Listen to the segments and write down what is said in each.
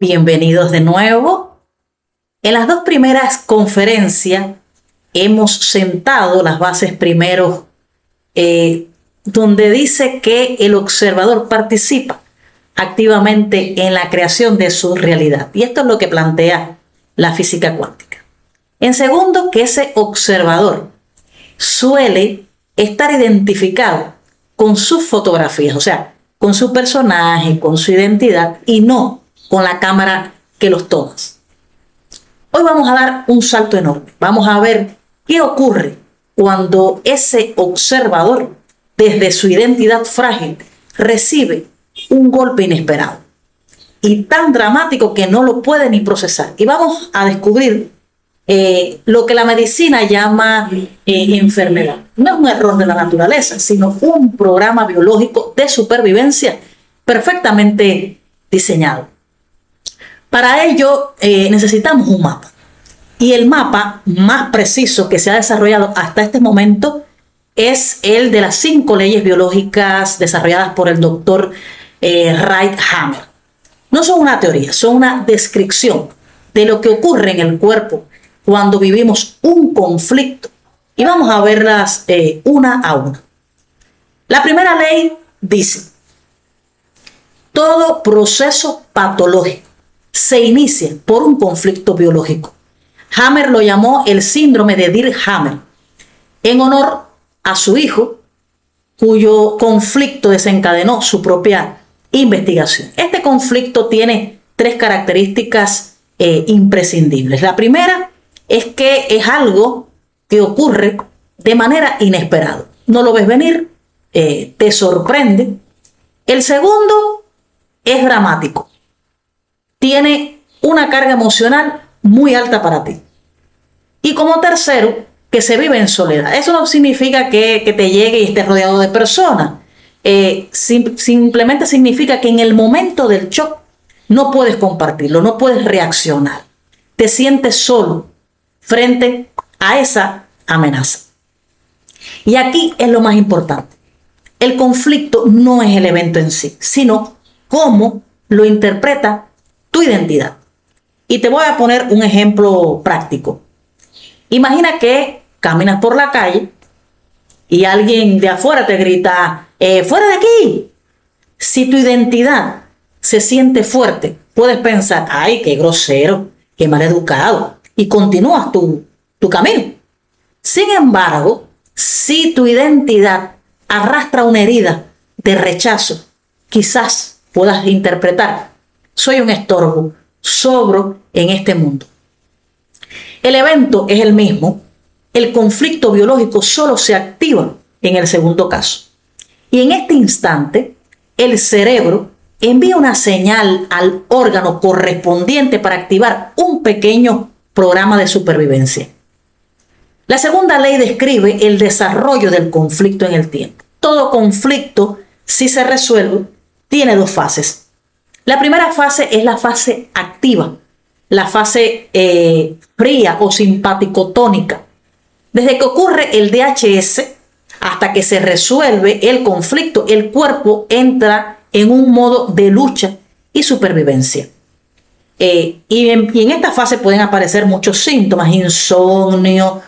Bienvenidos de nuevo. En las dos primeras conferencias hemos sentado las bases primero, donde dice que el observador participa activamente en la creación de su realidad. Y esto es lo que plantea la física cuántica. En segundo, que ese observador suele estar identificado con sus fotografías, o sea, con su personaje, con su identidad y no con la cámara que los tomas. Hoy vamos a dar un salto enorme. Vamos a ver qué ocurre cuando ese observador, desde su identidad frágil, recibe un golpe inesperado y tan dramático que no lo puede ni procesar. Y vamos a descubrir lo que la medicina llama enfermedad. No es un error de la naturaleza, sino un programa biológico de supervivencia perfectamente diseñado. Para ello necesitamos un mapa. Y el mapa más preciso que se ha desarrollado hasta este momento es el de las 5 leyes biológicas desarrolladas por el doctor Wright Hammer. No son una teoría, son una descripción de lo que ocurre en el cuerpo cuando vivimos un conflicto. Y vamos a verlas una a una. La primera ley dice: todo proceso patológico se inicia por un conflicto biológico. Hammer lo llamó el síndrome de Dirkhammer, en honor a su hijo, cuyo conflicto desencadenó su propia investigación. Este conflicto tiene 3 características imprescindibles. La primera es que es algo que ocurre de manera inesperada. No lo ves venir, te sorprende. El segundo es dramático. Tiene una carga emocional muy alta para ti. Y como tercero, que se vive en soledad. Eso no significa que te llegue y estés rodeado de personas. Simplemente significa que en el momento del shock no puedes compartirlo, no puedes reaccionar. Te sientes solo frente a esa amenaza. Y aquí es lo más importante. El conflicto no es el evento en sí, sino cómo lo interpreta tu identidad. Y te voy a poner un ejemplo práctico. Imagina que caminas por la calle y alguien de afuera te grita: ¡fuera de aquí! Si tu identidad se siente fuerte, puedes pensar: ¡ay, qué grosero, qué maleducado! Y continúas tu camino. Sin embargo, si tu identidad arrastra una herida de rechazo, quizás puedas interpretar: soy un estorbo, sobro en este mundo. El evento es el mismo, el conflicto biológico solo se activa en el segundo caso. Y en este instante, el cerebro envía una señal al órgano correspondiente para activar un pequeño programa de supervivencia. La segunda ley describe el desarrollo del conflicto en el tiempo. Todo conflicto, si se resuelve, tiene 2 fases. La primera fase es la fase activa, la fase fría o simpático-tónica. Desde que ocurre el DHS hasta que se resuelve el conflicto, el cuerpo entra en un modo de lucha y supervivencia. Y en esta fase pueden aparecer muchos síntomas: insomnio,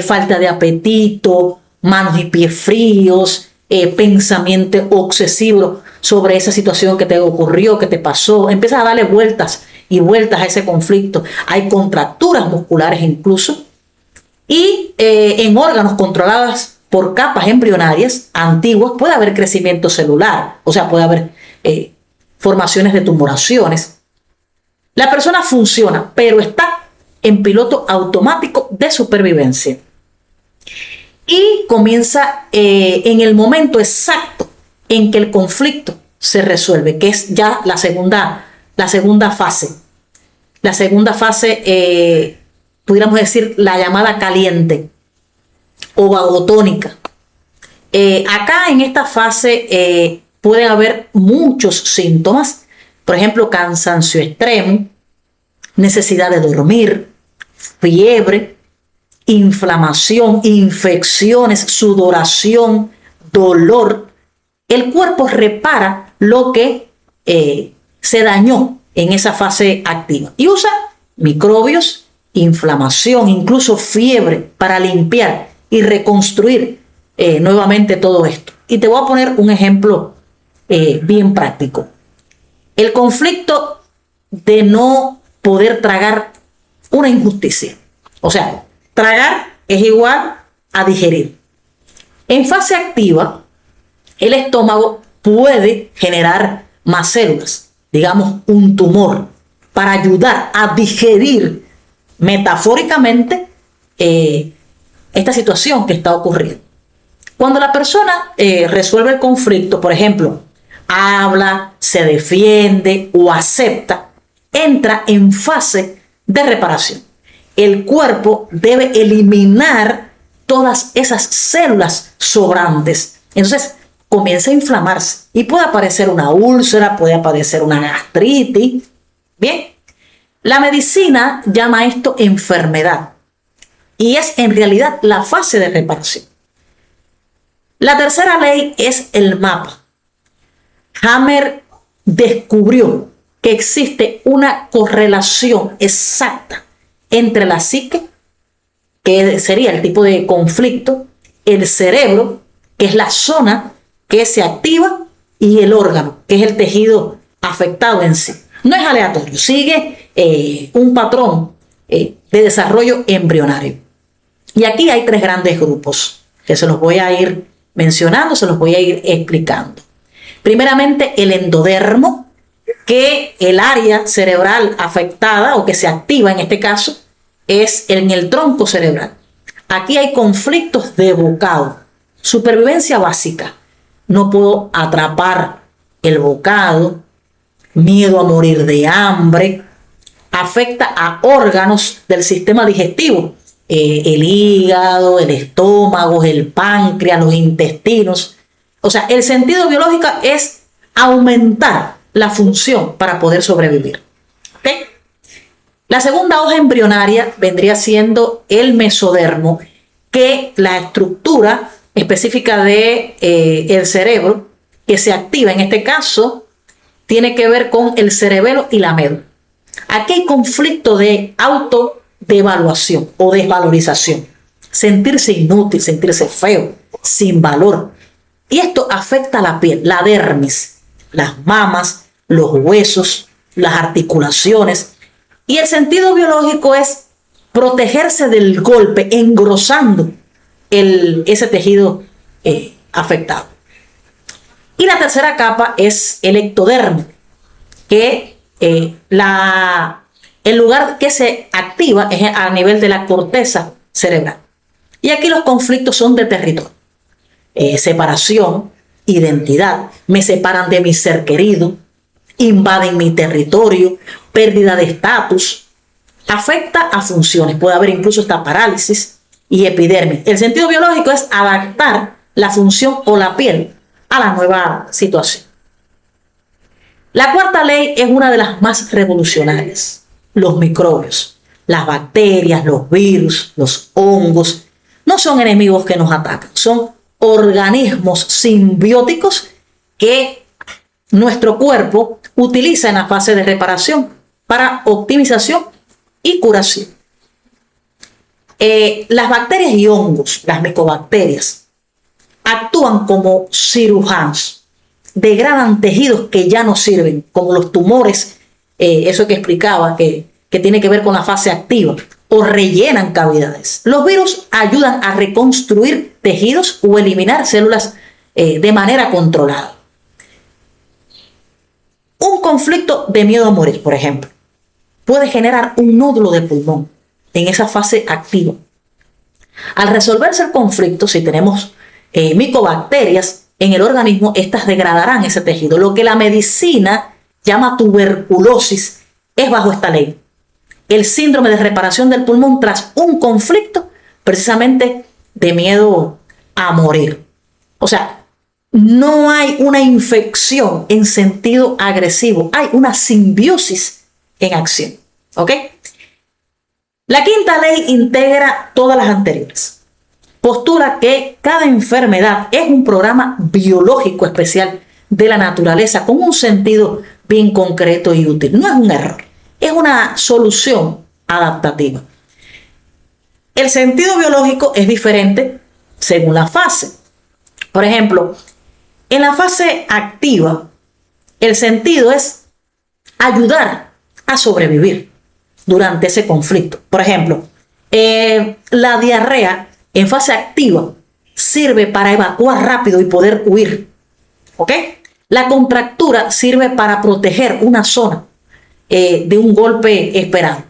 falta de apetito, manos y pies fríos, pensamiento obsesivo sobre esa situación que te ocurrió, que te pasó. Empiezas a darle vueltas y vueltas a ese conflicto. Hay contracturas musculares incluso. Y en órganos controlados por capas embrionarias antiguas puede haber crecimiento celular, o sea, puede haber formaciones de tumoraciones. La persona funciona, pero está en piloto automático de supervivencia. Y comienza en el momento exacto en que el conflicto se resuelve, que es ya la segunda fase. La segunda fase, pudiéramos decir, la llamada caliente o vagotónica. Acá en esta fase pueden haber muchos síntomas. Por ejemplo, cansancio extremo, necesidad de dormir, fiebre, inflamación, infecciones, sudoración, dolor. El cuerpo repara lo que se dañó en esa fase activa. Y usa microbios, inflamación, incluso fiebre para limpiar y reconstruir nuevamente todo esto. Y te voy a poner un ejemplo bien práctico. El conflicto de no poder tragar una injusticia. O sea, tragar es igual a digerir. En fase activa, el estómago puede generar más células, digamos un tumor, para ayudar a digerir metafóricamente esta situación que está ocurriendo. Cuando la persona resuelve el conflicto, por ejemplo, habla, se defiende o acepta, entra en fase de reparación. El cuerpo debe eliminar todas esas células sobrantes. Entonces comienza a inflamarse y puede aparecer una úlcera, puede aparecer una gastritis. Bien, la medicina llama esto enfermedad y es en realidad la fase de reparación. La tercera ley es el mapa. Hammer descubrió que existe una correlación exacta entre la psique, que sería el tipo de conflicto, el cerebro, que es la zona que se activa, y el órgano, que es el tejido afectado en sí. No es aleatorio, sigue un patrón de desarrollo embrionario. Y aquí hay 3 grandes grupos que se los voy a ir mencionando, se los voy a ir explicando. Primeramente, el endodermo, que el área cerebral afectada o que se activa en este caso es en el tronco cerebral. Aquí hay conflictos de bocado, supervivencia básica. No puedo atrapar el bocado, miedo a morir de hambre, afecta a órganos del sistema digestivo, el hígado, el estómago, el páncreas, los intestinos. O sea, el sentido biológico es aumentar la función para poder sobrevivir. ¿Okay? La segunda hoja embrionaria vendría siendo el mesodermo, que la estructura específica de el cerebro que se activa en este caso tiene que ver con el cerebelo y la médula. Aquí hay conflicto de autodevaluación o desvalorización, sentirse inútil, sentirse feo, sin valor. Y esto afecta a la piel, la dermis, las mamas, los huesos, las articulaciones. Y el sentido biológico es protegerse del golpe, engrosando ese tejido afectado. Y la tercera capa es el ectodermo, que el lugar que se activa es a nivel de la corteza cerebral. Y aquí los conflictos son de territorio. Separación, identidad, me separan de mi ser querido, invaden mi territorio, pérdida de estatus, afecta a funciones, puede haber incluso esta parálisis y epidermis. El sentido biológico es adaptar la función o la piel a la nueva situación. La cuarta ley es una de las más revolucionarias, los microbios, las bacterias, los virus, los hongos, no son enemigos que nos atacan, son organismos simbióticos que nuestro cuerpo utiliza en la fase de reparación para optimización y curación. Las bacterias y hongos, las micobacterias, actúan como cirujanos, degradan tejidos que ya no sirven, como los tumores, eso que explicaba, que tiene que ver con la fase activa, o rellenan cavidades. Los virus ayudan a reconstruir tejidos o eliminar células de manera controlada. Un conflicto de miedo a morir, por ejemplo, puede generar un nódulo de pulmón en esa fase activa. Al resolverse el conflicto, si tenemos micobacterias en el organismo, estas degradarán ese tejido. Lo que la medicina llama tuberculosis es bajo esta ley. El síndrome de reparación del pulmón tras un conflicto precisamente de miedo a morir. O sea, no hay una infección en sentido agresivo, hay una simbiosis en acción. ¿Ok? La quinta ley integra todas las anteriores. Postula que cada enfermedad es un programa biológico especial de la naturaleza con un sentido bien concreto y útil. No es un error, es una solución adaptativa. El sentido biológico es diferente según la fase. Por ejemplo, en la fase activa, el sentido es ayudar a sobrevivir durante ese conflicto. Por ejemplo, la diarrea en fase activa sirve para evacuar rápido y poder huir. ¿Ok? La contractura sirve para proteger una zona de un golpe esperado.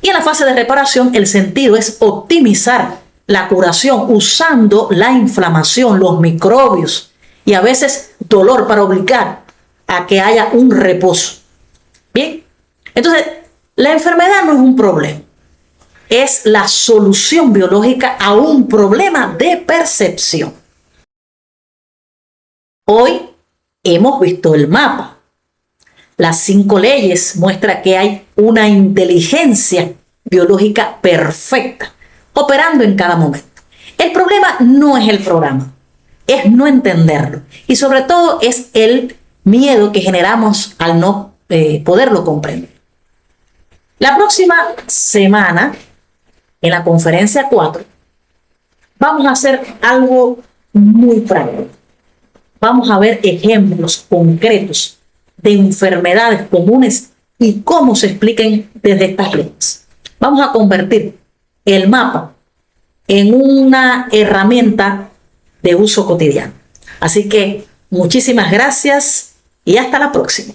Y en la fase de reparación, el sentido es optimizar la curación usando la inflamación, los microbios y a veces dolor para obligar a que haya un reposo. Bien, entonces la enfermedad no es un problema, es la solución biológica a un problema de percepción. Hoy hemos visto el mapa. Las 5 leyes muestran que hay una inteligencia biológica perfecta, operando en cada momento. El problema no es el programa, es no entenderlo. Y sobre todo es el miedo que generamos al no poderlo comprender. La próxima semana, en la conferencia 4, vamos a hacer algo muy práctico. Vamos a ver ejemplos concretos de enfermedades comunes y cómo se expliquen desde estas leyes. Vamos a convertir el mapa en una herramienta de uso cotidiano. Así que muchísimas gracias y hasta la próxima.